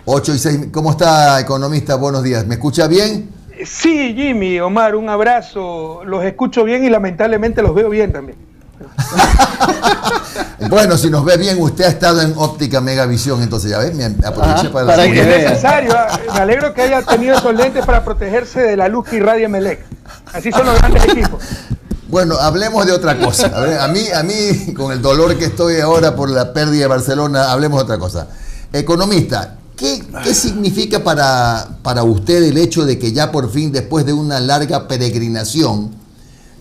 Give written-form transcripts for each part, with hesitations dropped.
8:06. ¿Cómo está, economista? Buenos días. ¿Me escucha bien? Sí, Jimmy, Omar, un abrazo. Los escucho bien y lamentablemente los veo bien también. Bueno, si nos ve bien, usted ha estado en óptica Megavisión, entonces ya ves, me aproveché para que es necesario. Me alegro que haya tenido esos lentes para protegerse de la luz que irradia Emelec. Así son los grandes equipos. Bueno, hablemos de otra cosa. A mí, con el dolor que estoy ahora por la pérdida de Barcelona, hablemos de otra cosa. Economista, ¿qué significa para usted el hecho de que ya por fin, después de una larga peregrinación,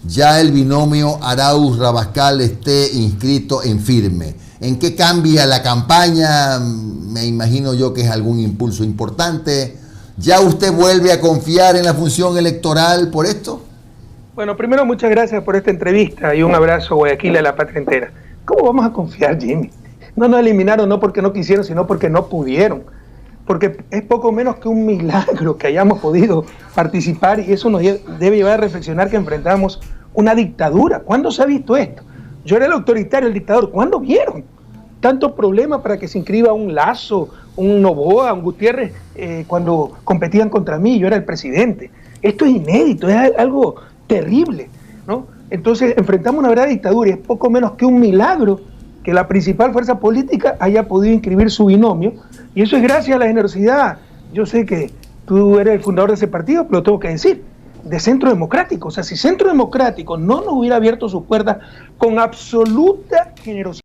ya el binomio Arauz-Rabascal esté inscrito en firme? ¿En qué cambia la campaña? Me imagino yo que es algún impulso importante. ¿Ya usted vuelve a confiar en la función electoral por esto? Bueno, primero muchas gracias por esta entrevista y un abrazo, Guayaquil, a la patria entera. ¿Cómo vamos a confiar, Jimmy? No nos eliminaron no porque no quisieron, sino porque no pudieron. Porque es poco menos que un milagro que hayamos podido participar, y eso nos debe llevar a reflexionar que enfrentamos una dictadura. ¿Cuándo se ha visto esto? Yo era el autoritario, el dictador. ¿Cuándo vieron tantos problemas para que se inscriba un Lasso, un Noboa, un Gutiérrez, cuando competían contra mí? Yo era el presidente. Esto es inédito, es algo terrible, ¿no? Entonces enfrentamos una verdadera dictadura, y es poco menos que un milagro que la principal fuerza política haya podido inscribir su binomio, y eso es gracias a la generosidad. Yo sé que tú eres el fundador de ese partido, pero lo tengo que decir, de Centro Democrático. O sea, si Centro Democrático no nos hubiera abierto sus puertas con absoluta generosidad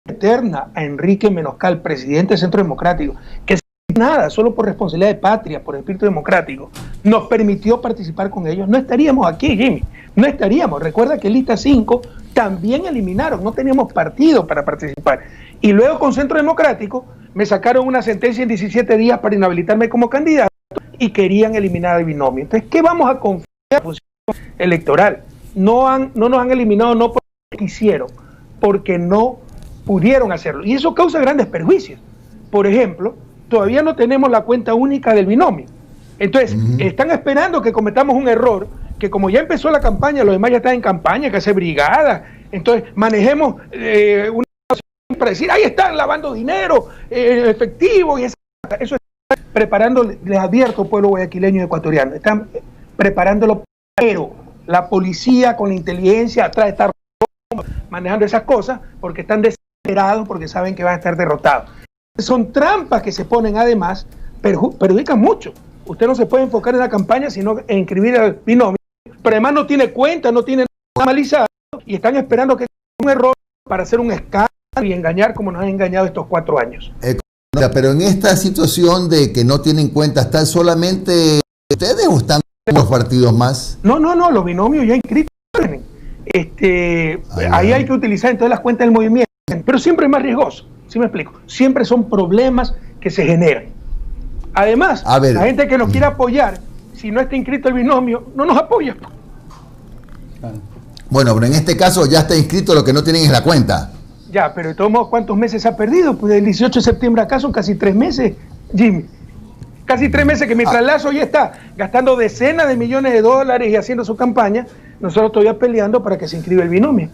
eterna a Enrique Menoscal, presidente del Centro Democrático, que nada, solo por responsabilidad de patria, por espíritu democrático, nos permitió participar con ellos, no estaríamos aquí, Jimmy, no estaríamos. Recuerda que Lista 5 también eliminaron, no teníamos partido para participar. Y luego con Centro Democrático me sacaron una sentencia en 17 días para inhabilitarme como candidato y querían eliminar el binomio. Entonces, ¿qué vamos a confiar en la función electoral? No nos han eliminado no porque quisieron, porque no pudieron hacerlo. Y eso causa grandes perjuicios. Por ejemplo, todavía no tenemos la cuenta única del binomio. Entonces, están esperando que cometamos un error, que como ya empezó la campaña, los demás ya están en campaña, que hace brigada. Entonces, manejemos una situación para decir, ahí están lavando dinero, efectivo, y eso está preparando, les advierto, pueblo guayaquileño y ecuatoriano, están preparándolo, pero la policía con la inteligencia atrás está manejando esas cosas porque están desesperados, porque saben que van a estar derrotados. Son trampas que se ponen, además, perjudican mucho. Usted no se puede enfocar en la campaña, sino en inscribir al binomio, pero además no tiene cuenta, no tiene nada analizado, y están esperando que sea un error para hacer un escándalo y engañar como nos han engañado estos 4 años. Pero en esta situación de que no tienen cuenta, ¿están solamente ustedes o están los partidos más? No, los binomios ya inscritos. Ahí hay que utilizar entonces las cuentas del movimiento, pero siempre es más riesgoso. ¿Sí me explico? Siempre son problemas que se generan. Además, la gente que nos quiere apoyar, si no está inscrito el binomio, no nos apoya. Bueno, pero en este caso ya está inscrito, lo que no tienen es la cuenta. Ya, pero de todos modos, ¿cuántos meses se ha perdido? Pues del 18 de septiembre acá son casi 3 meses, Jimmy. Casi 3 meses que mientras Lasso ya está gastando decenas de millones de dólares y haciendo su campaña, nosotros todavía peleando para que se inscriba el binomio.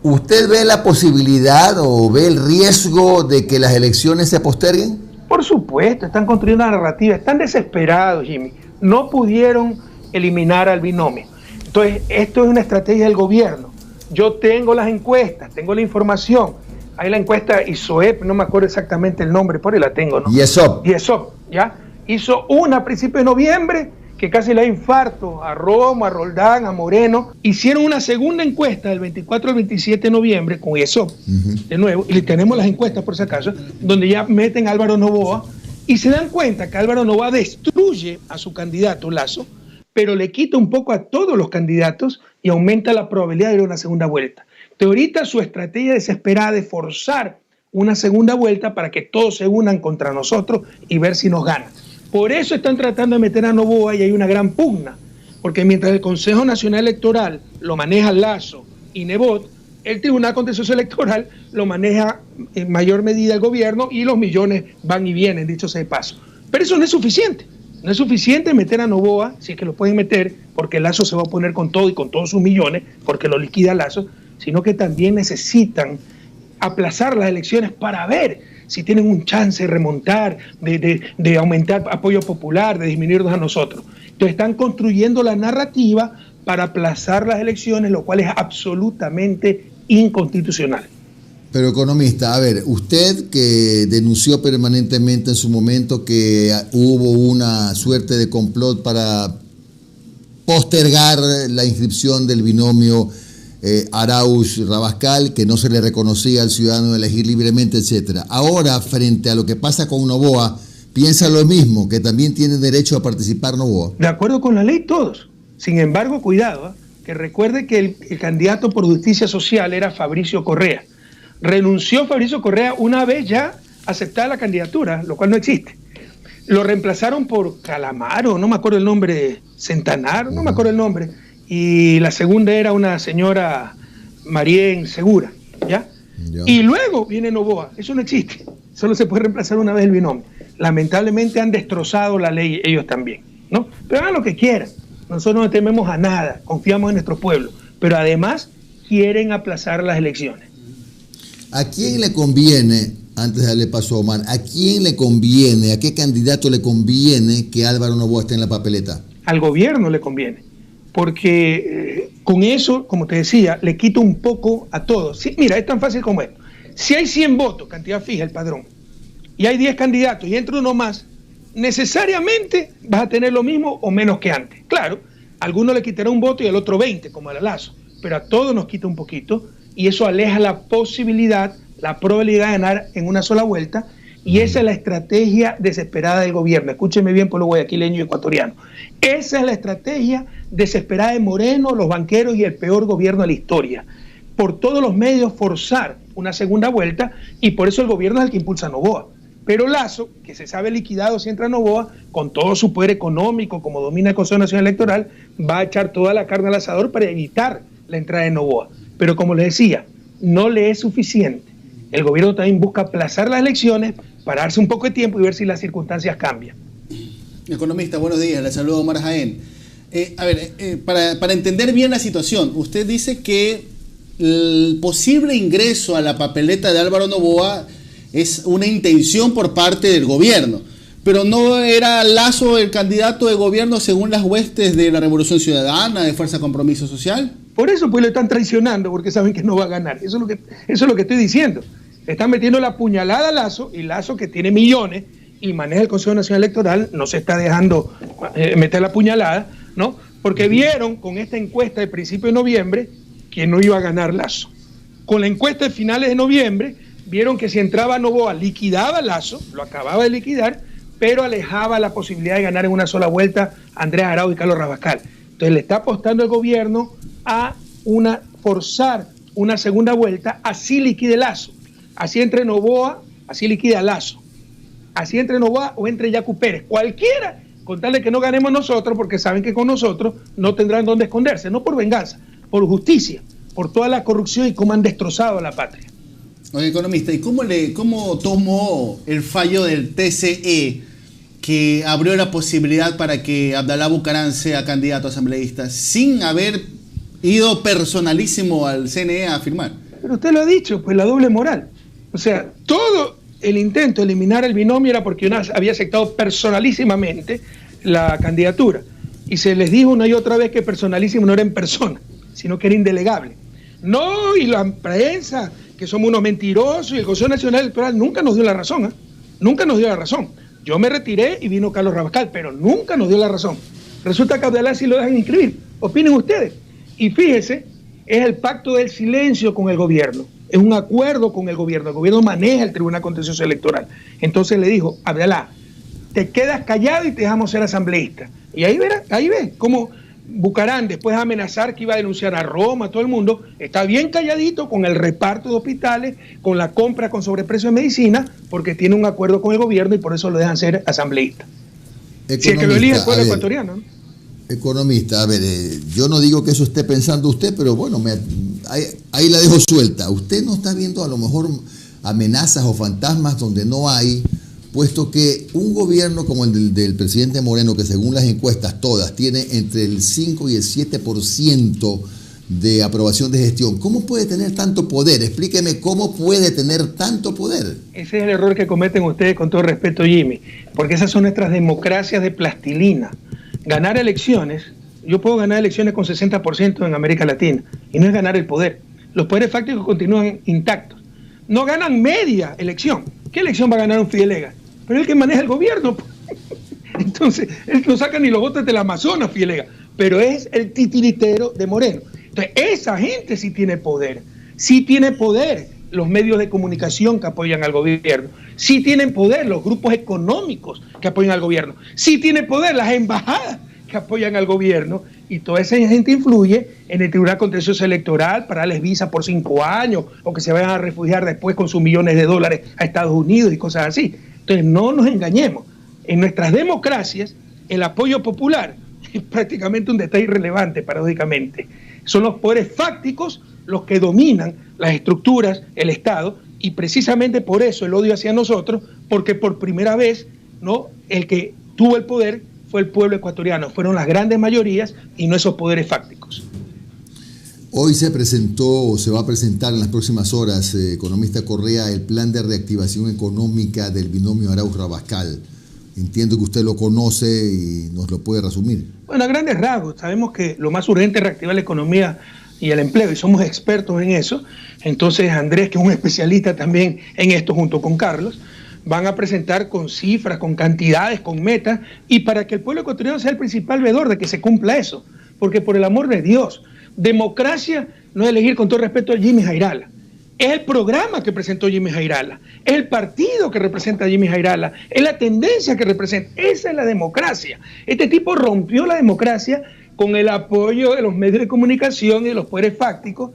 ¿Usted ve la posibilidad o ve el riesgo de que las elecciones se posterguen? Por supuesto, están construyendo una narrativa, están desesperados, Jimmy. No pudieron eliminar al binomio. Entonces, esto es una estrategia del gobierno. Yo tengo las encuestas, tengo la información. Hay la encuesta ISOEP, no me acuerdo exactamente el nombre, por ahí la tengo, ¿no? ISOP, ¿ya? Hizo una a principios de noviembre, que casi le da infarto a Romo, a Roldán, a Moreno. Hicieron una segunda encuesta del 24 al 27 de noviembre con ISOP, de nuevo, y tenemos las encuestas por si acaso, donde ya meten a Álvaro Noboa, y se dan cuenta que Álvaro Noboa destruye a su candidato Lasso, pero le quita un poco a todos los candidatos y aumenta la probabilidad de ir a una segunda vuelta. Entonces, ahorita su estrategia desesperada de forzar una segunda vuelta para que todos se unan contra nosotros y ver si nos ganan. Por eso están tratando de meter a Noboa, y hay una gran pugna, porque mientras el Consejo Nacional Electoral lo maneja Lasso y Nebot, el Tribunal Contencioso Electoral lo maneja en mayor medida el gobierno, y los millones van y vienen, dicho sea de paso. Pero eso no es suficiente. No es suficiente meter a Noboa, si es que lo pueden meter, porque Lasso se va a poner con todo y con todos sus millones, porque lo liquida Lasso, sino que también necesitan aplazar las elecciones para ver si tienen un chance de remontar, de aumentar apoyo popular, de disminuirnos a nosotros. Entonces están construyendo la narrativa para aplazar las elecciones, lo cual es absolutamente inconstitucional. Pero economista, a ver, usted que denunció permanentemente en su momento que hubo una suerte de complot para postergar la inscripción del binomio Arauz-Rabascal, que no se le reconocía al ciudadano elegir libremente, etcétera. Ahora, frente a lo que pasa con Noboa, ¿piensa lo mismo, que también tiene derecho a participar Noboa? De acuerdo con la ley, todos. Sin embargo, cuidado, que recuerde que el candidato por justicia social era Fabricio Correa. Renunció Fabricio Correa una vez ya aceptada la candidatura, lo cual no existe. Lo reemplazaron por Calamaro, no me acuerdo el nombre, Centenar, no me acuerdo el nombre, y la segunda era una señora Marien Segura, ¿ya? Y luego viene Noboa, eso no existe, solo se puede reemplazar una vez el binomio. Lamentablemente han destrozado la ley ellos también, ¿no? Pero hagan lo que quieran, nosotros no tememos a nada, confiamos en nuestro pueblo, pero además quieren aplazar las elecciones. ¿A quién le conviene, antes de darle paso a Omar, a quién le conviene, a qué candidato le conviene que Álvaro Noboa esté en la papeleta? Al gobierno le conviene, porque con eso, como te decía, le quita un poco a todos. Sí, mira, es tan fácil como esto. Si hay 100 votos, cantidad fija el padrón, y hay 10 candidatos y entra uno más, necesariamente vas a tener lo mismo o menos que antes. Claro, a alguno le quitará un voto y al otro 20, como a Lazo, pero a todos nos quita un poquito, y eso aleja la posibilidad, la probabilidad de ganar en una sola vuelta, y esa es la estrategia desesperada del gobierno. Escúcheme bien, pueblo guayaquileño y ecuatoriano. Esa es la estrategia desesperada de Moreno, los banqueros y el peor gobierno de la historia. Por todos los medios forzar una segunda vuelta, y por eso el gobierno es el que impulsa a Noboa. Pero Lazo, que se sabe liquidado si entra Noboa, con todo su poder económico, como domina el Consejo Nacional Electoral, va a echar toda la carne al asador para evitar la entrada de Noboa. Pero como les decía, no le es suficiente. El gobierno también busca aplazar las elecciones para darse un poco de tiempo y ver si las circunstancias cambian. Economista, buenos días, le saludo Omar Jaén. Para entender bien la situación, usted dice que el posible ingreso a la papeleta de Álvaro Noboa es una intención por parte del gobierno, pero no era Lazo el candidato de gobierno según las huestes de la Revolución Ciudadana, de Fuerza Compromiso Social. Por eso pues lo están traicionando, porque saben que no va a ganar. Eso es lo que estoy diciendo. Le están metiendo la puñalada a Lazo, y Lazo, que tiene millones y maneja el Consejo Nacional Electoral, no se está dejando meter la puñalada, ¿no? Porque vieron con esta encuesta de principio de noviembre que no iba a ganar Lazo. Con la encuesta de finales de noviembre vieron que si entraba Noboa liquidaba a Lazo, lo acababa de liquidar, pero alejaba la posibilidad de ganar en una sola vuelta a Andrés Arauz y Carlos Rabascal. Entonces le está apostando el gobierno a forzar una segunda vuelta, así liquide Lazo, así entre Noboa, así liquide a Lazo, así entre Noboa o entre Yacu Pérez, cualquiera, con tal de que no ganemos nosotros, porque saben que con nosotros no tendrán dónde esconderse, no por venganza, por justicia, por toda la corrupción y cómo han destrozado a la patria. Oye, economista, ¿y cómo tomó el fallo del TCE que abrió la posibilidad para que Abdalá Bucaram sea candidato asambleísta sin haber ido personalísimo al CNE a firmar? Pero usted lo ha dicho, pues la doble moral. O sea, todo el intento de eliminar el binomio era porque UNAS había aceptado personalísimamente la candidatura. Y se les dijo una y otra vez que personalísimo no era en persona, sino que era indelegable. No, y la prensa, que somos unos mentirosos, y el Consejo Nacional Electoral nunca nos dio la razón, ¿eh? Nunca nos dio la razón. Yo me retiré y vino Carlos Rabascal, pero nunca nos dio la razón. Resulta que a Abdalá sí lo dejan inscribir. Opinen ustedes. Y fíjese, es el pacto del silencio con el gobierno. Es un acuerdo con el gobierno maneja el Tribunal Contencioso Electoral. Entonces le dijo, Abdalá, te quedas callado y te dejamos ser asambleísta. Y ahí ves cómo Bucaram, después de amenazar que iba a denunciar a Roma, a todo el mundo, está bien calladito con el reparto de hospitales, con la compra con sobreprecio de medicina, porque tiene un acuerdo con el gobierno y por eso lo dejan ser asambleísta. Si es que lo elige el pueblo ecuatoriano, ¿no? Economista, a ver, yo no digo que eso esté pensando usted, pero bueno, ahí la dejo suelta. Usted no está viendo a lo mejor amenazas o fantasmas donde no hay, puesto que un gobierno como el del presidente Moreno, que según las encuestas todas tiene entre el 5 y el 7% de aprobación de gestión. ¿Cómo puede tener tanto poder? Explíqueme cómo puede tener tanto poder. Ese es el error que cometen ustedes, con todo respeto, Jimmy, porque esas son nuestras democracias de plastilina. Ganar elecciones, yo puedo ganar elecciones con 60% en América Latina, y no es ganar el poder. Los poderes fácticos continúan intactos. No ganan media elección. ¿Qué elección va a ganar un Fidel? Pero el que maneja el gobierno. Entonces, él no saca ni los votos del Amazonas, Fidel, pero es el titiritero de Moreno. Entonces, esa gente sí tiene poder. Sí tiene poder los medios de comunicación que apoyan al gobierno. Sí tienen poder los grupos económicos que apoyan al gobierno. Sí tiene poder las embajadas que apoyan al gobierno. Y toda esa gente influye en el Tribunal Contencioso Electoral para darles visa por 5 años o que se vayan a refugiar después con sus millones de dólares a Estados Unidos y cosas así. Entonces, no nos engañemos. En nuestras democracias, el apoyo popular es prácticamente un detalle irrelevante, paradójicamente. Son los poderes fácticos los que dominan las estructuras, el Estado, y precisamente por eso el odio hacia nosotros, porque por primera vez, ¿no?, el que tuvo el poder fue el pueblo ecuatoriano, fueron las grandes mayorías y no esos poderes fácticos. Hoy se presentó o se va a presentar en las próximas horas, economista Correa, el plan de reactivación económica del binomio Arauz-Rabascal. Entiendo que usted lo conoce y nos lo puede resumir. Bueno, a grandes rasgos, sabemos que lo más urgente es reactivar la economía y el empleo, y somos expertos en eso. Entonces Andrés, que es un especialista también en esto, junto con Carlos, van a presentar con cifras, con cantidades, con metas, y para que el pueblo ecuatoriano sea el principal veedor de que se cumpla eso. Porque por el amor de Dios, democracia no es elegir, con todo respeto, a Jimmy Jairala. Es el programa que presentó Jimmy Jairala, es el partido que representa a Jimmy Jairala, es la tendencia que representa. Esa es la democracia. Este tipo rompió la democracia con el apoyo de los medios de comunicación y de los poderes fácticos,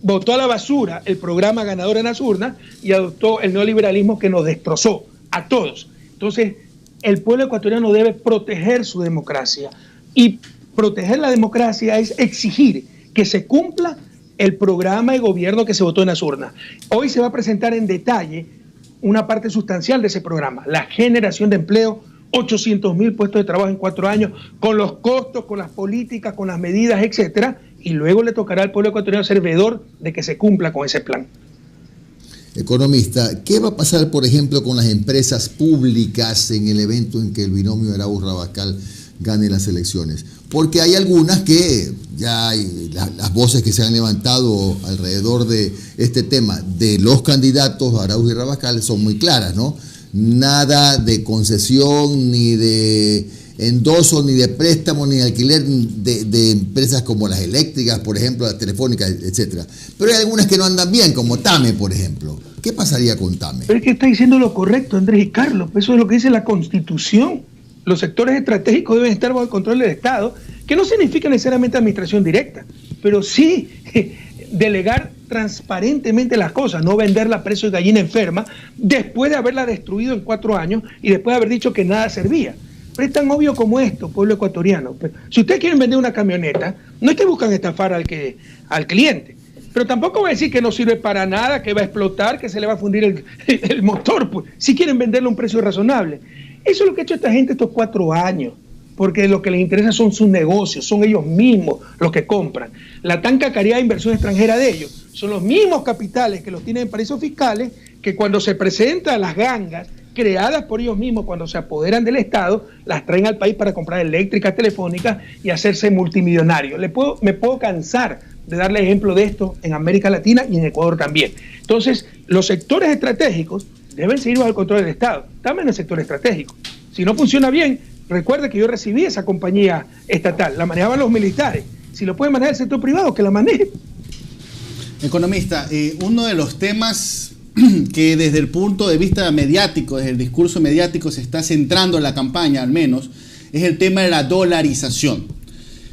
botó a la basura el programa ganador en las urnas y adoptó el neoliberalismo que nos destrozó a todos. Entonces, el pueblo ecuatoriano debe proteger su democracia, y proteger la democracia es exigir que se cumpla el programa de gobierno que se votó en las urnas. Hoy se va a presentar en detalle una parte sustancial de ese programa, la generación de empleo, 800,000 puestos de trabajo en 4 años, con los costos, con las políticas, con las medidas, etcétera, y luego le tocará al pueblo ecuatoriano ser veedor de que se cumpla con ese plan. Economista, ¿qué va a pasar, por ejemplo, con las empresas públicas en el evento en que el binomio Arauz-Rabascal gane las elecciones? Porque hay algunas que ya hay las voces que se han levantado alrededor de este tema de los candidatos Arauz y Rabascal son muy claras, ¿no? Nada de concesión, ni de endoso, ni de préstamo, ni de alquiler de empresas como las eléctricas, por ejemplo, las telefónicas, etcétera. Pero hay algunas que no andan bien, como TAME, por ejemplo. ¿Qué pasaría con TAME? Pero es que está diciendo lo correcto, Andrés y Carlos. Eso es lo que dice la Constitución. Los sectores estratégicos deben estar bajo el control del Estado, que no significa necesariamente administración directa, pero sí delegar transparentemente las cosas, no venderla a precio de gallina enferma después de haberla destruido en 4 años y después de haber dicho que nada servía. Pero es tan obvio como esto, pueblo ecuatoriano. Si ustedes quieren vender una camioneta, no es que buscan estafar al cliente, pero tampoco va a decir que no sirve para nada, que va a explotar, que se le va a fundir el motor, pues, si quieren venderlo a un precio razonable. Eso es lo que ha hecho esta gente estos 4 años, porque lo que les interesa son sus negocios, son ellos mismos los que compran. La tan cacareada inversión extranjera de ellos son los mismos capitales que los tienen en paraísos fiscales, que cuando se presentan las gangas creadas por ellos mismos, cuando se apoderan del Estado, las traen al país para comprar eléctricas, telefónicas y hacerse multimillonarios. Me puedo cansar de darle ejemplo de esto en América Latina y en Ecuador también. Entonces, los sectores estratégicos deben seguir bajo el control del Estado, también el sector estratégico. Si no funciona bien, recuerde que yo recibí esa compañía estatal, la manejaban los militares. Si lo puede manejar el sector privado, que la maneje. Economista, uno de los temas que desde el punto de vista mediático, desde el discurso mediático se está centrando en la campaña al menos, es el tema de la dolarización.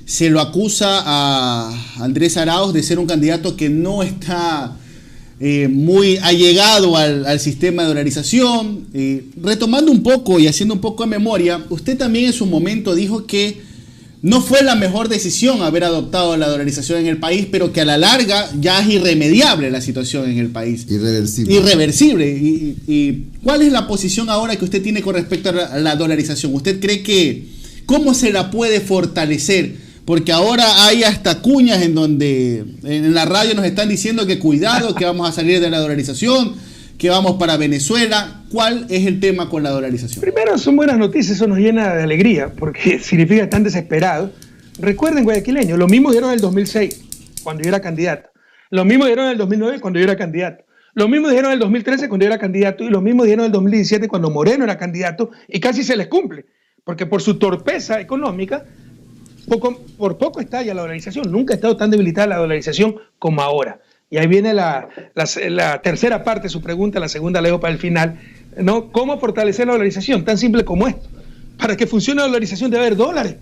Se lo acusa a Andrés Arauz de ser un candidato que no está muy allegado al sistema de dolarización. Retomando un poco y haciendo un poco de memoria, usted también en su momento dijo que no fue la mejor decisión haber adoptado la dolarización en el país, pero que a la larga ya es irremediable la situación en el país. Irreversible. Irreversible. ¿Y cuál es la posición ahora que usted tiene con respecto a la dolarización? ¿Usted cree que cómo se la puede fortalecer Porque ahora hay hasta cuñas en donde en la radio nos están diciendo que cuidado, que vamos a salir de la dolarización, que vamos para Venezuela. ¿Cuál es el tema con la dolarización? Primero, son buenas noticias, eso nos llena de alegría, porque significa que están desesperados. Recuerden, guayaquileños, lo mismo dieron en el 2006, cuando yo era candidato. Lo mismo dieron en el 2009, cuando yo era candidato. Lo mismo dijeron en el 2013, cuando yo era candidato. Y lo mismo dijeron en el 2017, cuando Moreno era candidato. Y casi se les cumple, porque por su torpeza económica, por poco estalla la dolarización. Nunca ha estado tan debilitada la dolarización como ahora. Y ahí viene la tercera parte de su pregunta, la segunda la dejo para el final, ¿no? ¿Cómo fortalecer la dolarización? Tan simple como esto. Para que funcione la dolarización debe haber dólares.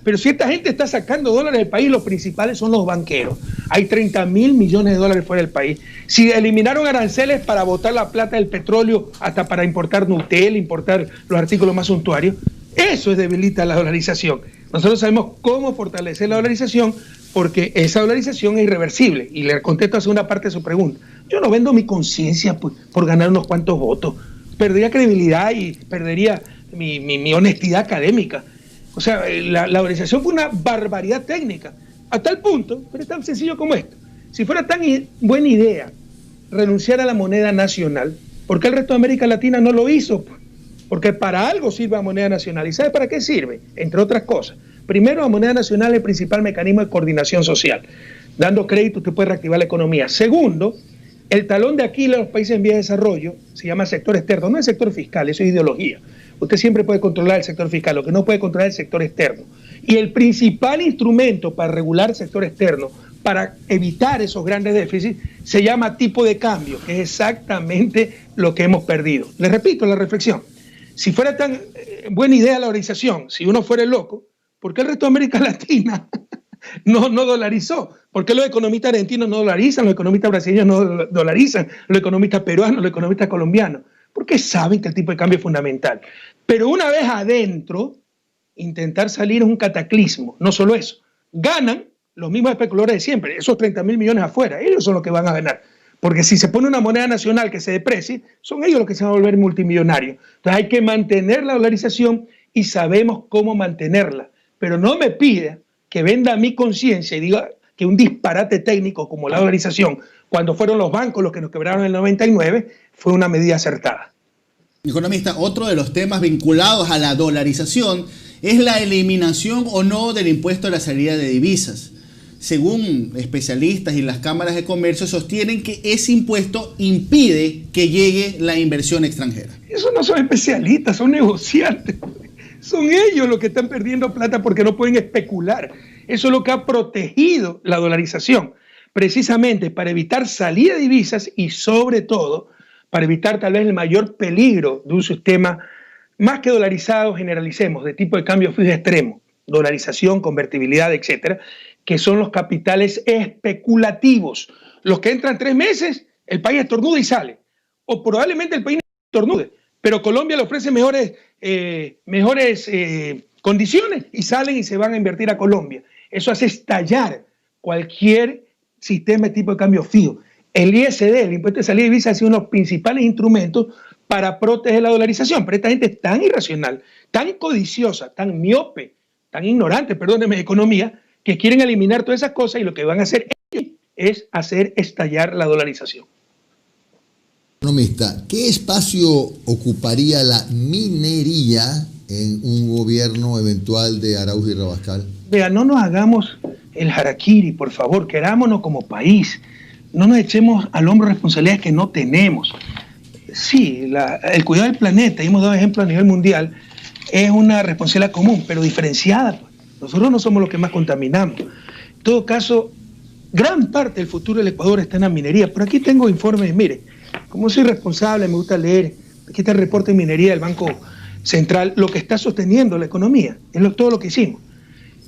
Pero si esta gente está sacando dólares del país, los principales son los banqueros. Hay 30.000 millones de dólares fuera del país. Si eliminaron aranceles para botar la plata del petróleo, hasta para importar Nutella, importar los artículos más suntuarios, eso debilita la dolarización. Nosotros sabemos cómo fortalecer la dolarización, porque esa dolarización es irreversible. Y le contesto a la segunda parte de su pregunta. Yo no vendo mi conciencia por ganar unos cuantos votos. Perdería credibilidad y perdería mi honestidad académica. O sea, la dolarización fue una barbaridad técnica, a tal punto, pero es tan sencillo como esto. Si fuera tan buena idea renunciar a la moneda nacional, ¿por qué el resto de América Latina no lo hizo? Porque para algo sirve la moneda nacional. ¿Y sabe para qué sirve? Entre otras cosas. Primero, la moneda nacional es el principal mecanismo de coordinación social. Dando crédito usted puede reactivar la economía. Segundo, el talón de Aquiles de los países en vías de desarrollo se llama sector externo, no es sector fiscal, eso es ideología. Usted siempre puede controlar el sector fiscal, lo que no puede controlar es el sector externo. Y el principal instrumento para regular el sector externo, para evitar esos grandes déficits, se llama tipo de cambio, que es exactamente lo que hemos perdido. Les repito la reflexión. Si fuera tan buena idea la dolarización, si uno fuera loco, ¿por qué el resto de América Latina no dolarizó? ¿Por qué los economistas argentinos no dolarizan, los economistas brasileños no dolarizan, los economistas peruanos, los economistas colombianos? Porque saben que el tipo de cambio es fundamental. Pero una vez adentro, intentar salir es un cataclismo. No solo eso, ganan los mismos especuladores de siempre, esos 30.000 millones afuera, ellos son los que van a ganar. Porque si se pone una moneda nacional que se deprecie, son ellos los que se van a volver multimillonarios. Entonces hay que mantener la dolarización y sabemos cómo mantenerla. Pero no me pida que venda mi conciencia y diga que un disparate técnico como la dolarización, cuando fueron los bancos los que nos quebraron en el 99, fue una medida acertada. Economista, otro de los temas vinculados a la dolarización es la eliminación o no del impuesto a la salida de divisas. Según especialistas y las cámaras de comercio, sostienen que ese impuesto impide que llegue la inversión extranjera. Eso no son especialistas, son negociantes. Son ellos los que están perdiendo plata porque no pueden especular. Eso es lo que ha protegido la dolarización, precisamente para evitar salida de divisas y sobre todo para evitar tal vez el mayor peligro de un sistema más que dolarizado, generalicemos, de tipo de cambio fijo extremo, dolarización, convertibilidad, etcétera, que son los capitales especulativos. Los que entran 3 meses, el país estornuda y sale. O probablemente el país no estornude, pero Colombia le ofrece mejores condiciones y salen y se van a invertir a Colombia. Eso hace estallar cualquier sistema de tipo de cambio fijo. El ISD, el impuesto de salida de divisas, ha sido uno de los principales instrumentos para proteger la dolarización. Pero esta gente es tan irracional, tan codiciosa, tan miope, tan ignorante, perdónenme, de economía, que quieren eliminar todas esas cosas y lo que van a hacer es hacer estallar la dolarización. Economista, ¿qué espacio ocuparía la minería en un gobierno eventual de Arauz y Rabascal? Vea, no nos hagamos el harakiri, por favor, querámonos como país. No nos echemos al hombro responsabilidades que no tenemos. Sí, el cuidado del planeta, y hemos dado ejemplo a nivel mundial, es una responsabilidad común, pero diferenciada. Nosotros no somos los que más contaminamos. En todo caso, gran parte del futuro del Ecuador está en la minería. Por aquí tengo informes, mire, como soy responsable, me gusta leer, aquí está el reporte de minería del Banco Central, lo que está sosteniendo la economía, es todo lo que hicimos.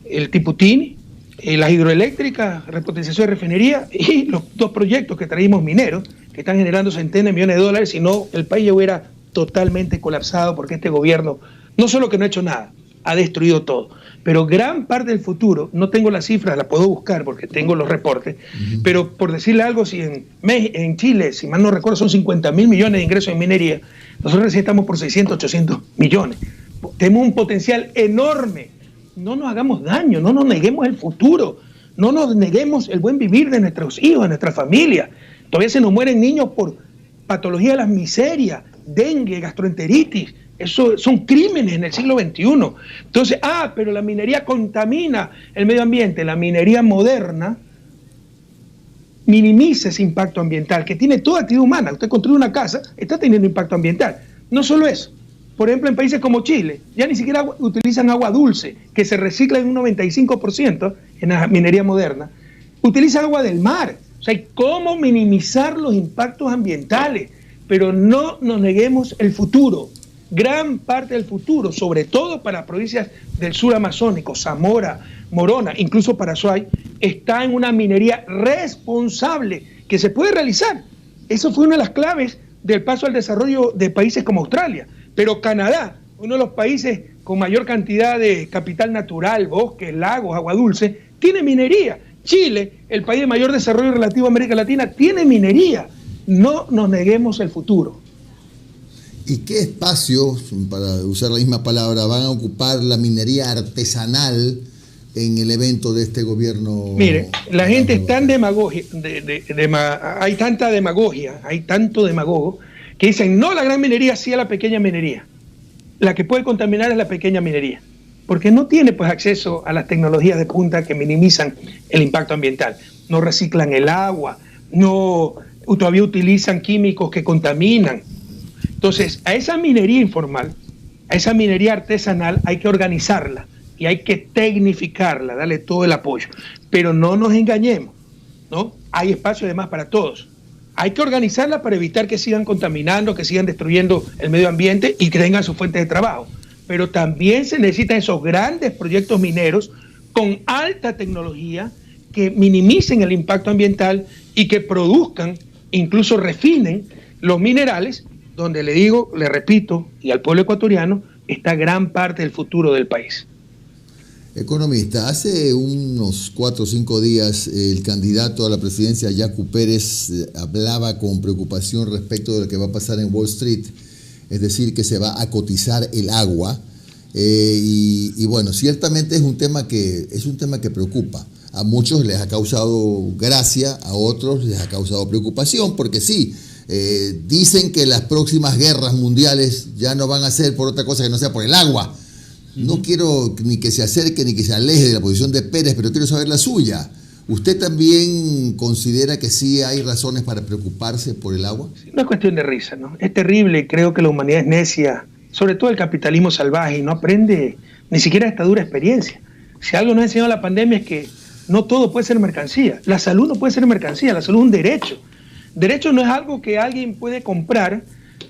El Tiputini, las hidroeléctricas, repotenciación de refinería y los 2 proyectos que traímos mineros, que están generando centenas de millones de dólares, si no el país ya hubiera totalmente colapsado porque este gobierno no solo que no ha hecho nada, ha destruido todo. Pero gran parte del futuro, no tengo las cifras, las puedo buscar porque tengo los reportes, pero por decirle algo, si en Chile, si mal no recuerdo, son 50.000 millones de ingresos en minería, nosotros recién estamos por 600, 800 millones. Tenemos un potencial enorme no nos hagamos daño, no nos neguemos el futuro, no nos neguemos el buen vivir de nuestros hijos, de nuestra familia. Todavía se nos mueren niños por patología de las miserias, dengue, gastroenteritis. Eso son crímenes en el siglo XXI. Entonces, pero la minería contamina el medio ambiente. La minería moderna minimiza ese impacto ambiental que tiene toda actividad humana. Usted construye una casa, está teniendo impacto ambiental. No solo eso. Por ejemplo, en países como Chile, ya ni siquiera utilizan agua dulce, que se recicla en un 95% en la minería moderna. Utilizan agua del mar. O sea, hay cómo minimizar los impactos ambientales, pero no nos neguemos el futuro. Gran parte del futuro, sobre todo para provincias del sur amazónico, Zamora, Morona, incluso Paraguay, está en una minería responsable que se puede realizar. Eso fue una de las claves del paso al desarrollo de países como Australia. Pero Canadá, uno de los países con mayor cantidad de capital natural, bosques, lagos, agua dulce, tiene minería. Chile, el país de mayor desarrollo relativo a América Latina, tiene minería. No nos neguemos el futuro. ¿Y qué espacios, para usar la misma palabra, van a ocupar la minería artesanal en el evento de este gobierno? Mire, la gente está en demagogia, hay tanta demagogia, hay tanto demagogo, que dicen no a la gran minería, sí a la pequeña minería. La que puede contaminar es la pequeña minería, porque no tiene pues acceso a las tecnologías de punta que minimizan el impacto ambiental. No reciclan el agua, todavía utilizan químicos que contaminan. Entonces, a esa minería informal, a esa minería artesanal hay que organizarla y hay que tecnificarla, darle todo el apoyo. Pero no nos engañemos, ¿no? Hay espacio además para todos. Hay que organizarla para evitar que sigan contaminando, que sigan destruyendo el medio ambiente y que tengan su fuente de trabajo. Pero también se necesitan esos grandes proyectos mineros con alta tecnología que minimicen el impacto ambiental y que produzcan, incluso refinen los minerales, donde le repito, y al pueblo ecuatoriano, está gran parte del futuro del país. Economista, hace unos 4 o 5 días el candidato a la presidencia, Yacu Pérez, hablaba con preocupación respecto de lo que va a pasar en Wall Street, es decir, que se va a cotizar el agua, y bueno, ciertamente es un tema que preocupa. A muchos les ha causado gracia, a otros les ha causado preocupación, porque sí, dicen que las próximas guerras mundiales ya no van a ser por otra cosa que no sea por el agua. No quiero ni que se acerque ni que se aleje de la posición de Pérez, pero quiero saber la suya. ¿Usted también considera que sí hay razones para preocuparse por el agua? No es cuestión de risa, ¿no? Es terrible, creo que la humanidad es necia, sobre todo el capitalismo salvaje, y no aprende ni siquiera esta dura experiencia. Si algo nos ha enseñado la pandemia es que no todo puede ser mercancía. La salud no puede ser mercancía, la salud es un derecho. Derecho no es algo que alguien puede comprar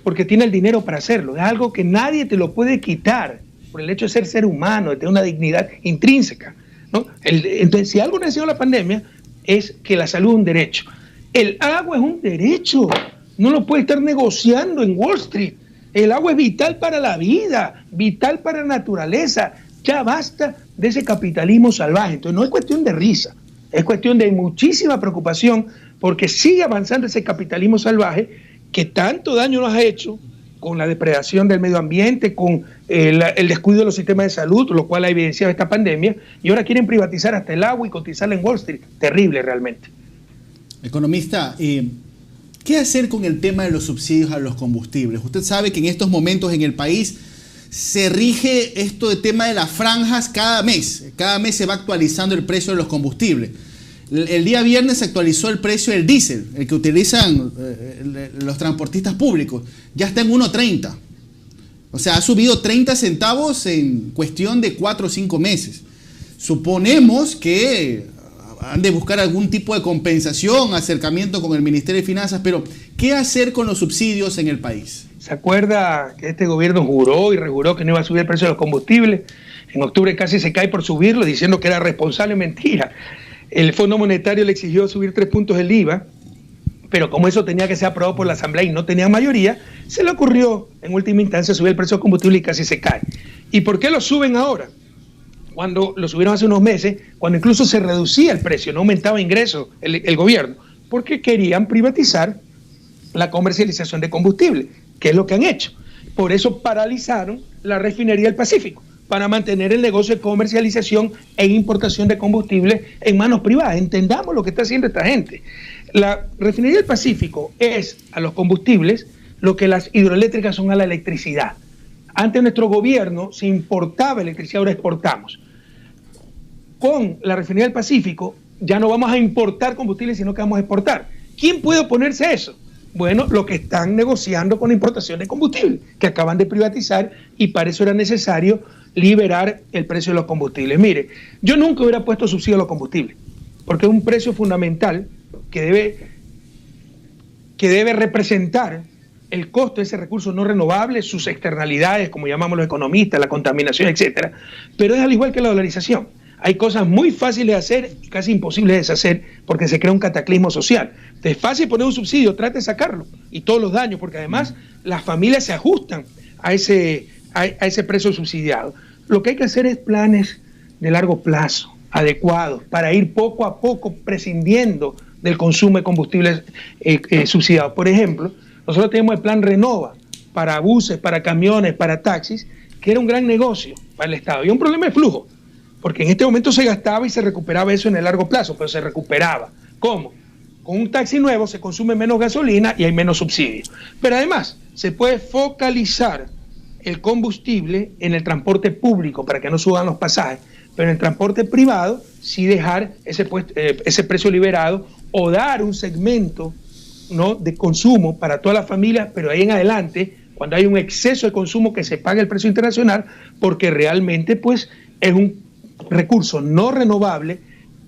porque tiene el dinero para hacerlo, es algo que nadie te lo puede quitar por el hecho de ser humano, de tener una dignidad intrínseca, ¿no? Entonces, si algo nos enseñó la pandemia es que la salud es un derecho. El agua es un derecho, no lo puede estar negociando en Wall Street. El agua es vital para la vida, vital para la naturaleza. Ya basta de ese capitalismo salvaje. Entonces no es cuestión de risa, es cuestión de muchísima preocupación porque sigue avanzando ese capitalismo salvaje que tanto daño nos ha hecho con la depredación del medio ambiente, con el descuido de los sistemas de salud, lo cual ha evidenciado esta pandemia, y ahora quieren privatizar hasta el agua y cotizarla en Wall Street. Terrible realmente. Economista, ¿qué hacer con el tema de los subsidios a los combustibles? Usted sabe que en estos momentos en el país se rige esto de tema de las franjas cada mes. Cada mes se va actualizando el precio de los combustibles. El día viernes se actualizó el precio del diésel, el que utilizan los transportistas públicos. Ya está en 1.30. O sea, ha subido 30 centavos en cuestión de 4 o 5 meses. Suponemos que han de buscar algún tipo de compensación, acercamiento con el Ministerio de Finanzas, pero ¿qué hacer con los subsidios en el país? ¿Se acuerda que este gobierno juró y rejuró que no iba a subir el precio de los combustibles? En octubre casi se cae por subirlo, diciendo que era responsable. Mentira. El Fondo Monetario le exigió subir 3 puntos el IVA, pero como eso tenía que ser aprobado por la Asamblea y no tenía mayoría, se le ocurrió en última instancia subir el precio del combustible y casi se cae. ¿Y por qué lo suben ahora? Cuando lo subieron hace unos meses, cuando incluso se reducía el precio, no aumentaba ingresos el gobierno, porque querían privatizar la comercialización de combustible, que es lo que han hecho. Por eso paralizaron la refinería del Pacífico, para mantener el negocio de comercialización e importación de combustible en manos privadas. Entendamos lo que está haciendo esta gente. La refinería del Pacífico es a los combustibles lo que las hidroeléctricas son a la electricidad. Antes nuestro gobierno se importaba electricidad, ahora exportamos. Con la refinería del Pacífico ya no vamos a importar combustible, sino que vamos a exportar. ¿Quién puede oponerse a eso? Bueno, lo que están negociando con la importación de combustible, que acaban de privatizar, y para eso era necesario liberar el precio de los combustibles. Mire, yo nunca hubiera puesto subsidio a los combustibles, porque es un precio fundamental que debe representar el costo de ese recurso no renovable, sus externalidades, como llamamos los economistas, la contaminación, etcétera. Pero es al igual que la dolarización. Hay cosas muy fáciles de hacer y casi imposibles de deshacer porque se crea un cataclismo social. Entonces, es fácil poner un subsidio, trate de sacarlo y todos los daños, porque además las familias se ajustan a ese precio subsidiado. Lo que hay que hacer es planes de largo plazo, adecuados, para ir poco a poco prescindiendo del consumo de combustibles subsidiados. Por ejemplo, nosotros tenemos el plan Renova para buses, para camiones, para taxis, que era un gran negocio para el Estado. Y un problema de flujo, porque en este momento se gastaba y se recuperaba eso en el largo plazo, pero se recuperaba. ¿Cómo? Con un taxi nuevo se consume menos gasolina y hay menos subsidio. Pero además se puede focalizar el combustible en el transporte público para que no suban los pasajes, pero en el transporte privado sí dejar ese precio liberado o dar un segmento, ¿no?, de consumo para todas las familias, pero ahí en adelante, cuando hay un exceso de consumo, que se pague el precio internacional, porque realmente pues es un recurso no renovable,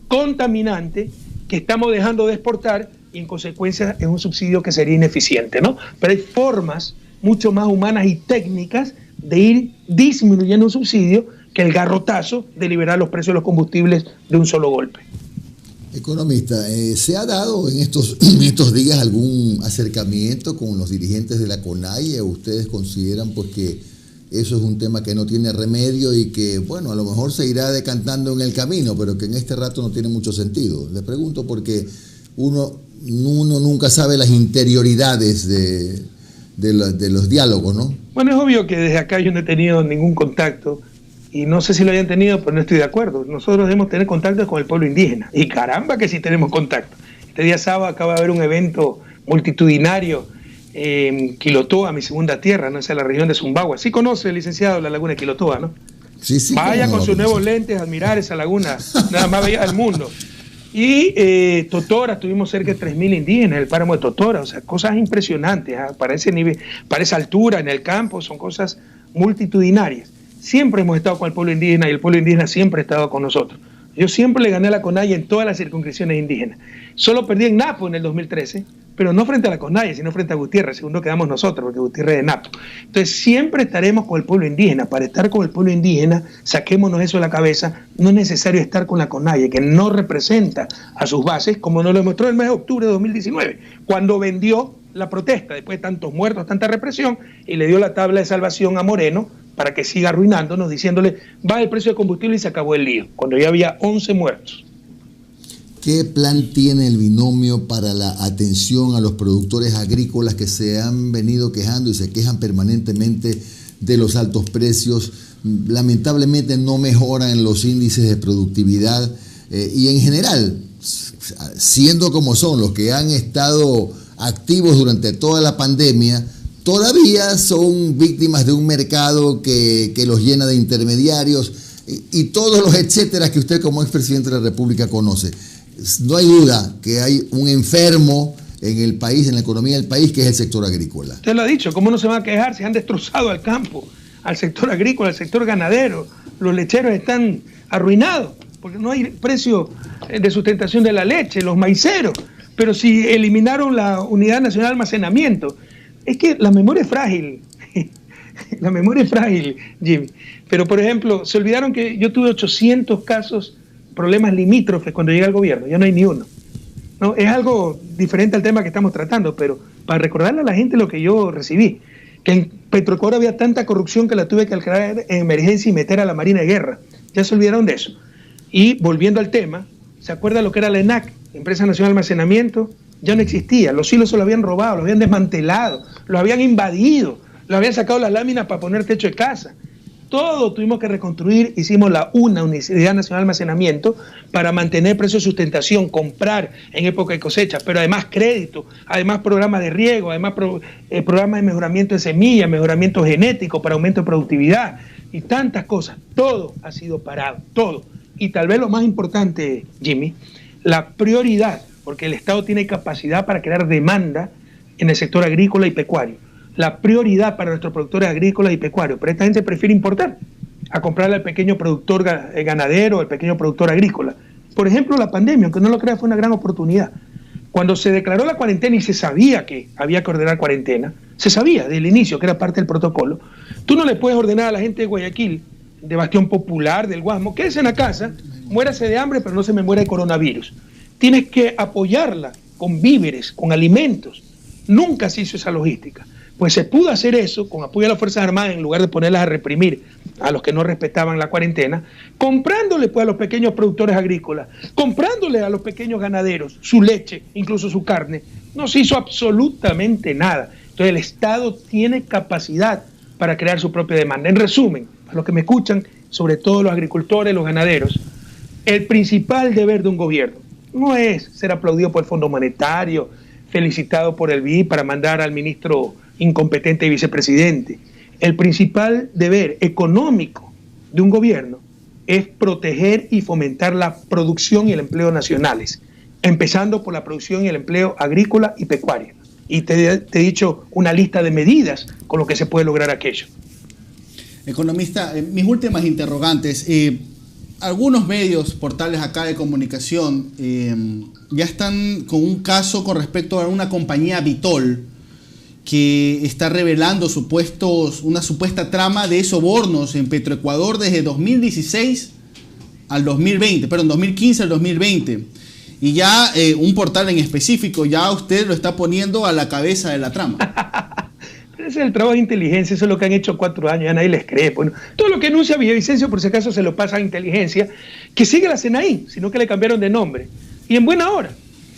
contaminante, que estamos dejando de exportar y en consecuencia es un subsidio que sería ineficiente, ¿no? Pero hay formas mucho más humanas y técnicas de ir disminuyendo un subsidio que el garrotazo de liberar los precios de los combustibles de un solo golpe. Economista, ¿se ha dado en estos días algún acercamiento con los dirigentes de la CONAIE? ¿Ustedes consideran pues que eso es un tema que no tiene remedio y que, bueno, a lo mejor se irá decantando en el camino, pero que en este rato no tiene mucho sentido? Les pregunto porque uno nunca sabe las interioridades de los diálogos, ¿no? Bueno, es obvio que desde acá yo no he tenido ningún contacto y no sé si lo hayan tenido, pero no estoy de acuerdo. Nosotros debemos tener contacto con el pueblo indígena y caramba que sí tenemos contacto. Este día sábado acaba de haber un evento multitudinario en Quilotoa, mi segunda tierra, no sé, la región de Zumbagua. Sí conoce, licenciado, la laguna de Quilotoa, ¿no? Sí, sí. Vaya con sus nuevos lentes a admirar esa laguna, nada más bella del mundo. Y Totora, estuvimos cerca de 3.000 indígenas en el páramo de Totora, o sea, cosas impresionantes, ¿eh? Para ese nivel, para esa altura en el campo, son cosas multitudinarias. Siempre hemos estado con el pueblo indígena y el pueblo indígena siempre ha estado con nosotros. Yo siempre le gané a la CONAIE en todas las circunscripciones indígenas. Solo perdí en Napo en el 2013, pero no frente a la CONAIE, sino frente a Gutiérrez. Segundo quedamos nosotros, porque Gutiérrez es de Napo. Entonces siempre estaremos con el pueblo indígena. Para estar con el pueblo indígena, saquémonos eso de la cabeza. No es necesario estar con la CONAIE, que no representa a sus bases, como nos lo demostró el mes de octubre de 2019, cuando vendió la protesta, después de tantos muertos, tanta represión, y le dio la tabla de salvación a Moreno para que siga arruinándonos, diciéndole, baja el precio de combustible y se acabó el lío, cuando ya había 11 muertos. ¿Qué plan tiene el binomio para la atención a los productores agrícolas que se han venido quejando y se quejan permanentemente de los altos precios? Lamentablemente no mejoran los índices de productividad y en general, siendo como son los que han estado activos durante toda la pandemia, todavía son víctimas de un mercado que los llena de intermediarios y todos los etcétera que usted como expresidente de la República conoce. No hay duda que hay un enfermo en el país, en la economía del país, que es el sector agrícola. Usted lo ha dicho, ¿cómo no se van a quejar? Se han destrozado al campo, al sector agrícola, al sector ganadero. Los lecheros están arruinados porque no hay precio de sustentación de la leche, los maiceros. Pero si eliminaron la Unidad Nacional de Almacenamiento, es que la memoria es frágil. La memoria es frágil, Jimmy. Pero, por ejemplo, se olvidaron que yo tuve 800 casos, problemas limítrofes cuando llegué al gobierno. Ya no hay ni uno. ¿No? Es algo diferente al tema que estamos tratando, pero para recordarle a la gente lo que yo recibí, que en Petroecuador había tanta corrupción que la tuve que declarar en emergencia y meter a la Marina de Guerra. Ya se olvidaron de eso. Y volviendo al tema, ¿se acuerda lo que era la ENAC, Empresa Nacional de Almacenamiento? Ya no existía. Los silos se lo habían robado, lo habían desmantelado, lo habían invadido, lo habían sacado las láminas para poner techo de casa. todo tuvimos que reconstruir, hicimos la Unidad Nacional de Almacenamiento para mantener precios de sustentación, comprar en época de cosecha, pero además crédito, además programas de riego, además programas de mejoramiento de semillas, mejoramiento genético para aumento de productividad y tantas cosas. Todo ha sido parado, todo. Y tal vez lo más importante, Jimmy, la prioridad, porque el Estado tiene capacidad para crear demanda en el sector agrícola y pecuario. La prioridad para nuestros productores agrícolas y pecuarios, pero esta gente prefiere importar a comprarle al pequeño productor ganadero, al pequeño productor agrícola. Por ejemplo, la pandemia, aunque no lo crea, fue una gran oportunidad. Cuando se declaró la cuarentena y se sabía que había que ordenar cuarentena, se sabía desde el inicio que era parte del protocolo, tú no le puedes ordenar a la gente de Guayaquil, de Bastión Popular, del Guasmo, quédese en la casa, muérase de hambre, pero no se me muera de coronavirus. Tienes que apoyarla con víveres, con alimentos. Nunca se hizo esa logística. Pues se pudo hacer eso con apoyo a las Fuerzas Armadas en lugar de ponerlas a reprimir a los que no respetaban la cuarentena, comprándole pues a los pequeños productores agrícolas, comprándole a los pequeños ganaderos su leche, incluso su carne. No se hizo absolutamente nada. Entonces el Estado tiene capacidad para crear su propia demanda. En resumen, a los que me escuchan, sobre todo los agricultores, los ganaderos, el principal deber de un gobierno no es ser aplaudido por el Fondo Monetario, felicitado por el BID para mandar al ministro incompetente y vicepresidente. El principal deber económico de un gobierno es proteger y fomentar la producción y el empleo nacionales, empezando por la producción y el empleo agrícola y pecuaria. Y te he dicho una lista de medidas con lo que se puede lograr aquello. Economista, mis últimas interrogantes. Algunos medios, portales acá de comunicación, ya están con un caso con respecto a una compañía Vitol que está revelando una supuesta trama de sobornos en Petroecuador desde 2016 al 2020, perdón, 2015 al 2020. Y ya un portal en específico, ya usted lo está poniendo a la cabeza de la trama. Ese es el trabajo de inteligencia, eso es lo que han hecho 4 años, ya nadie les cree. Bueno, todo lo que anuncia Villavicencio, por si acaso, se lo pasa a inteligencia, que sigue la SENAÍN, sino que le cambiaron de nombre. Y en buena hora,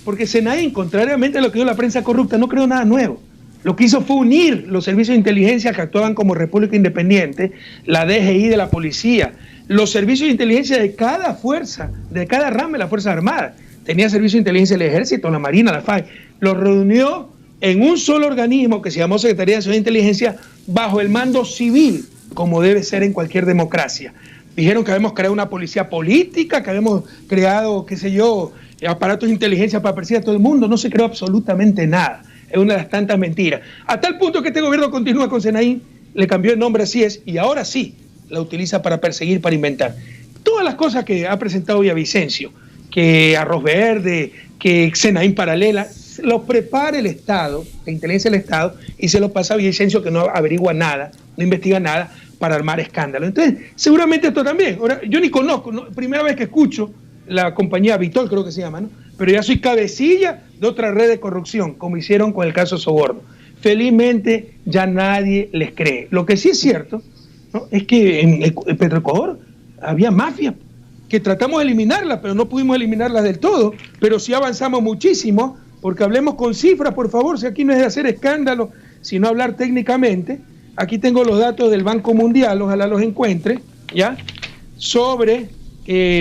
porque SENAÍN, contrariamente a lo que dio la prensa corrupta, no creó nada nuevo. Lo que hizo fue unir los servicios de inteligencia que actuaban como República Independiente, la DGI de la policía, los servicios de inteligencia de cada fuerza, de cada rama de las Fuerzas Armadas. Tenía servicio de inteligencia del Ejército, la Marina, la FAI. Los reunió en un solo organismo que se llamó Secretaría de Seguridad e Inteligencia bajo el mando civil, como debe ser en cualquier democracia. Dijeron que habíamos creado una policía política, que habíamos creado, qué sé yo, aparatos de inteligencia para perseguir a todo el mundo. No se creó absolutamente nada. Es una de las tantas mentiras. A tal punto que este gobierno continúa con SENAÍN, le cambió el nombre, así es, y ahora sí la utiliza para perseguir, para inventar. Todas las cosas que ha presentado Villavicencio, que Arroz Verde, que SENAÍN paralela, los prepara el Estado, la inteligencia del Estado, y se lo pasa a Villavicencio, que no averigua nada, no investiga nada, para armar escándalo. Entonces, seguramente esto también. Ahora, yo ni conozco, primera vez que escucho la compañía Vitol, creo que se llama, ¿no? Pero ya soy cabecilla de otra red de corrupción, como hicieron con el caso Soborno. Felizmente ya nadie les cree. Lo que sí es cierto, ¿no?, es que en Petroecuador había mafia, que tratamos de eliminarla, pero no pudimos eliminarla del todo, pero sí avanzamos muchísimo, porque hablemos con cifras, por favor, si aquí no es de hacer escándalo, sino hablar técnicamente. Aquí tengo los datos del Banco Mundial, ojalá los encuentre, ¿ya?, sobre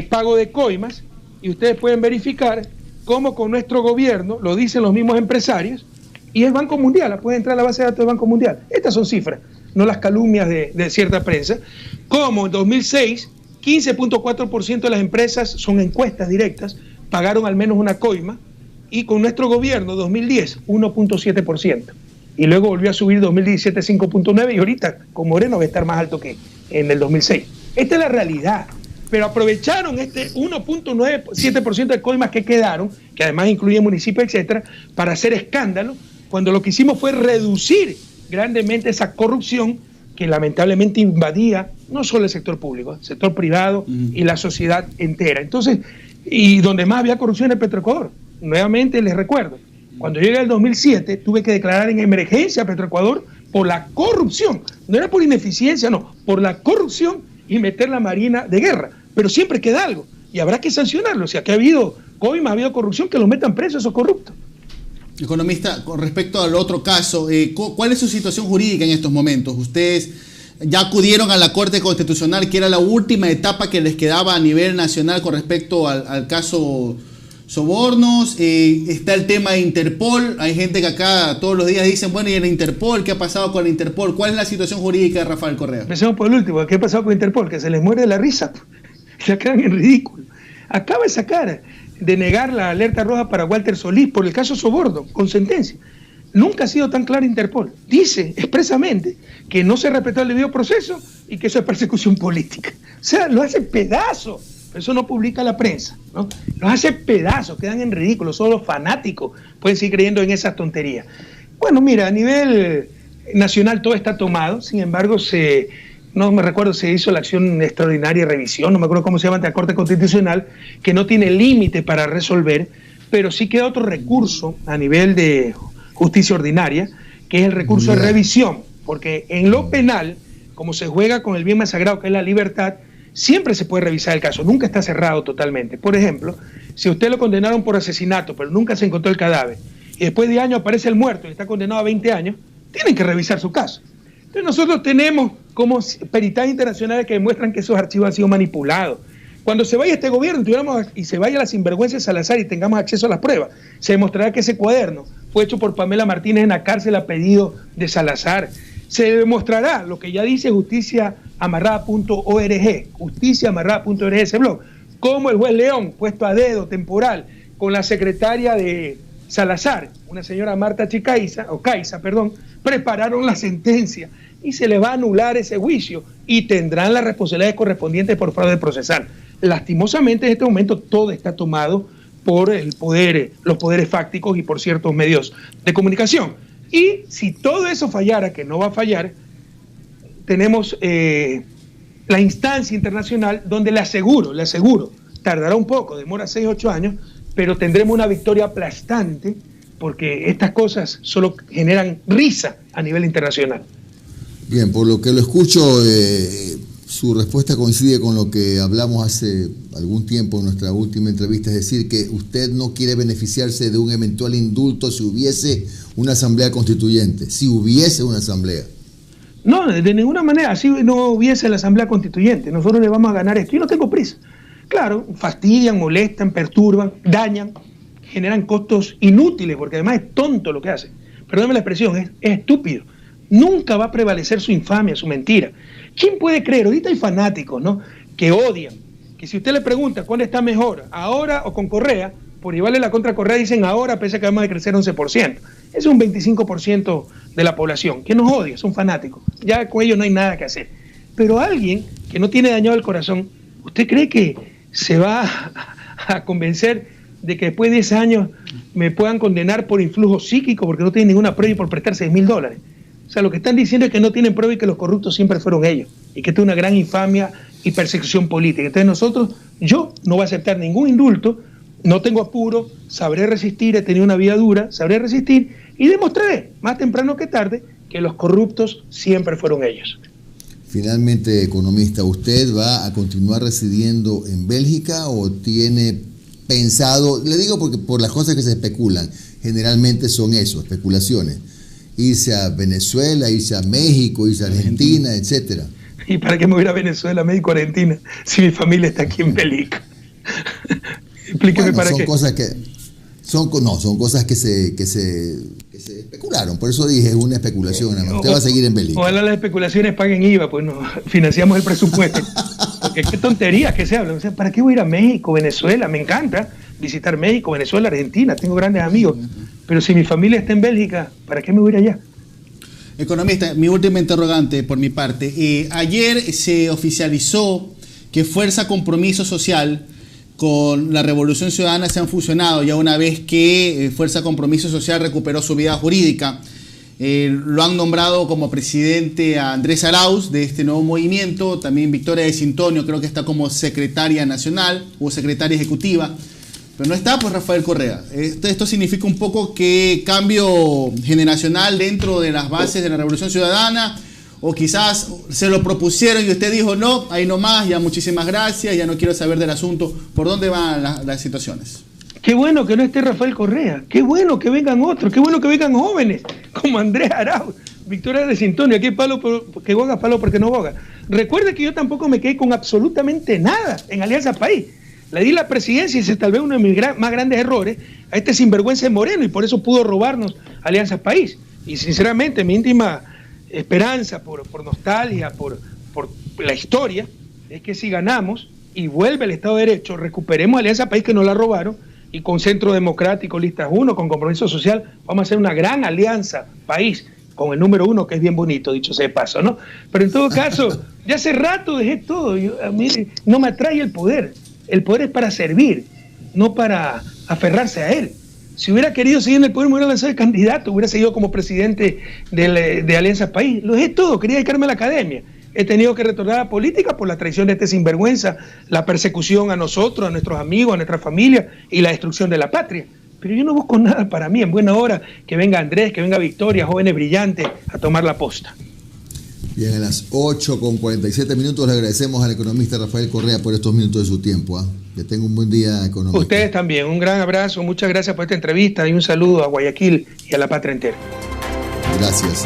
pago de coimas, y ustedes pueden verificar cómo con nuestro gobierno, lo dicen los mismos empresarios, y es Banco Mundial, pueden entrar a la base de datos del Banco Mundial. Estas son cifras, no las calumnias de cierta prensa. Como en 2006, 15.4% de las empresas, son encuestas directas, pagaron al menos una coima, y con nuestro gobierno, 2010, 1.7%. Y luego volvió a subir 2017, 5.9%, y ahorita con Moreno va a estar más alto que en el 2006. Esta es la realidad. Pero aprovecharon este 1.97% de coimas que quedaron, que además incluye municipios, etcétera, para hacer escándalo, cuando lo que hicimos fue reducir grandemente esa corrupción que lamentablemente invadía no solo el sector público, el sector privado y la sociedad entera. Entonces, y donde más había corrupción en Petroecuador. Nuevamente les recuerdo, cuando llegué al 2007 tuve que declarar en emergencia a Petroecuador por la corrupción. No era por ineficiencia, no, por la corrupción, y meter la Marina de guerra. Pero siempre queda algo y habrá que sancionarlo. Si aquí ha habido coima, ha habido corrupción, que los metan presos esos corruptos. Economista, con respecto al otro caso, ¿cuál es su situación jurídica en estos momentos? ¿Ustedes ya acudieron a la Corte Constitucional, que era la última etapa que les quedaba a nivel nacional con respecto al caso sobornos. Está el tema de Interpol. Hay gente que acá todos los días dicen, bueno, ¿y el Interpol? ¿Qué ha pasado con el Interpol? ¿Cuál es la situación jurídica de Rafael Correa? Empecemos por el último. ¿Qué ha pasado con Interpol? Que se les muere de la risa. Se quedan en ridículo. Acaba de sacar, de negar la alerta roja para Walter Solís por el caso soborno, con sentencia. Nunca ha sido tan clara Interpol. Dice expresamente que no se respetó el debido proceso y que eso es persecución política. O sea, lo hace pedazos. Eso no publica la prensa, ¿no? Los hace pedazos, quedan en ridículo. Solo los fanáticos pueden seguir creyendo en esas tonterías. Bueno, mira, a nivel nacional todo está tomado. Sin embargo, no me recuerdo, se hizo la acción extraordinaria de revisión, no me acuerdo cómo se llama, ante la Corte Constitucional, que no tiene límite para resolver, pero sí queda otro recurso a nivel de justicia ordinaria, que es el recurso de revisión, porque en lo penal, como se juega con el bien más sagrado que es la libertad, siempre se puede revisar el caso, nunca está cerrado totalmente. Por ejemplo, si a usted lo condenaron por asesinato, pero nunca se encontró el cadáver, y después de años aparece el muerto y está condenado a 20 años, tienen que revisar su caso. Entonces nosotros tenemos como peritajes internacionales que demuestran que esos archivos han sido manipulados. Cuando se vaya este gobierno y se vaya la sinvergüenza de Salazar y tengamos acceso a las pruebas, se demostrará que ese cuaderno fue hecho por Pamela Martínez en la cárcel a pedido de Salazar. Se demostrará lo que ya dice justiciaamarrada.org, justiciaamarrada.org, ese blog, cómo el juez León, puesto a dedo temporal con la secretaria de Salazar, una señora Marta Caiza, prepararon la sentencia y se le va a anular ese juicio y tendrán las responsabilidades correspondientes por fraude procesal. Lastimosamente en este momento todo está tomado por los poderes fácticos y por ciertos medios de comunicación. Y si todo eso fallara, que no va a fallar, tenemos la instancia internacional donde le aseguro, tardará un poco, demora 6 o 8 años, pero tendremos una victoria aplastante porque estas cosas solo generan risa a nivel internacional. Bien, por lo que lo escucho, su respuesta coincide con lo que hablamos hace algún tiempo en nuestra última entrevista, es decir, que usted no quiere beneficiarse de un eventual indulto si hubiese una asamblea constituyente, si hubiese una asamblea. No, de ninguna manera, si no hubiese la asamblea constituyente, nosotros le vamos a ganar esto. Yo no tengo prisa. Claro, fastidian, molestan, perturban, dañan, generan costos inútiles, porque además es tonto lo que hacen. Perdóneme la expresión, es estúpido. Nunca va a prevalecer su infamia, su mentira. ¿Quién puede creer? Ahorita hay fanáticos, ¿no?, que odian, que si usted le pregunta cuándo está mejor, ahora o con Correa, por llevarle la contra a Correa dicen ahora, pese a que vamos a crecer 11%. Es un 25% de la población que nos odia, son fanáticos. Ya con ellos no hay nada que hacer. Pero alguien que no tiene dañado el corazón, ¿usted cree que se va a convencer de que después de 10 años me puedan condenar por influjo psíquico porque no tienen ninguna prueba y por prestar $6.000? O sea, lo que están diciendo es que no tienen prueba y que los corruptos siempre fueron ellos y que esto es una gran infamia y persecución política. Entonces yo no voy a aceptar ningún indulto, no tengo apuro, sabré resistir, he tenido una vida dura, sabré resistir y demostraré, más temprano que tarde, que los corruptos siempre fueron ellos. Finalmente, economista, ¿usted va a continuar residiendo en Bélgica o tiene pensado, le digo porque por las cosas que se especulan, generalmente son eso, especulaciones, irse a Venezuela, irse a México, irse a Argentina, etcétera? ¿Y para qué me voy a ir a Venezuela, México, Argentina, si mi familia está aquí en Bélgica? Explíqueme para qué. Son cosas que se especularon, por eso dije, es una especulación. Usted va a seguir en Bélgica. Ojalá las especulaciones paguen IVA, pues no financiamos el presupuesto. Porque qué tonterías que se hablan. O sea, ¿para qué voy a ir a México, Venezuela? Me encanta visitar México, Venezuela, Argentina, tengo grandes amigos. Pero si mi familia está en Bélgica, ¿para qué me voy a ir allá? Economista, mi última interrogante por mi parte. Ayer se oficializó que Fuerza Compromiso Social con la Revolución Ciudadana se han fusionado ya una vez que Fuerza Compromiso Social recuperó su vida jurídica. Lo han nombrado como presidente a Andrés Arauz de este nuevo movimiento, también Victoria de Sintonio creo que está como secretaria nacional o secretaria ejecutiva, pero no está pues Rafael Correa. Esto significa un poco que cambio generacional dentro de las bases de la Revolución Ciudadana, o quizás se lo propusieron y usted dijo no, ahí nomás, ya muchísimas gracias, ya no quiero saber del asunto. ¿Por dónde van las situaciones? Qué bueno que no esté Rafael Correa, qué bueno que vengan otros, qué bueno que vengan jóvenes como Andrés Arauz. Victoria de Sintonio, aquí palo que boga, palo porque no boga. Recuerde que yo tampoco me quedé con absolutamente nada en Alianza País. Le di la presidencia y ese tal vez uno de mis más grandes errores a este sinvergüenza de Moreno, y por eso pudo robarnos Alianza País. Y sinceramente, mi íntima esperanza, por nostalgia, por la historia, es que si ganamos y vuelve el Estado de Derecho, recuperemos Alianza País, que nos la robaron, y con Centro Democrático, Listas 1, con Compromiso Social, vamos a hacer una gran Alianza País, con el número 1, que es bien bonito, dicho sea de paso, ¿no? Pero en todo caso, ya hace rato dejé todo. A mí no me atrae el poder. El poder es para servir, no para aferrarse a él. Si hubiera querido seguir en el poder, me hubiera lanzado de candidato, hubiera seguido como presidente de Alianza País. Lo dejé todo, quería dedicarme a la academia. He tenido que retornar a la política por la traición de este sinvergüenza, la persecución a nosotros, a nuestros amigos, a nuestra familia y la destrucción de la patria. Pero yo no busco nada para mí. En buena hora que venga Andrés, que venga Victoria, jóvenes brillantes, a tomar la posta. Bien, a las 8:47 le agradecemos al economista Rafael Correa por estos minutos de su tiempo. Que tenga un buen día, economista. Ustedes también, un gran abrazo, muchas gracias por esta entrevista y un saludo a Guayaquil y a la patria entera. Gracias.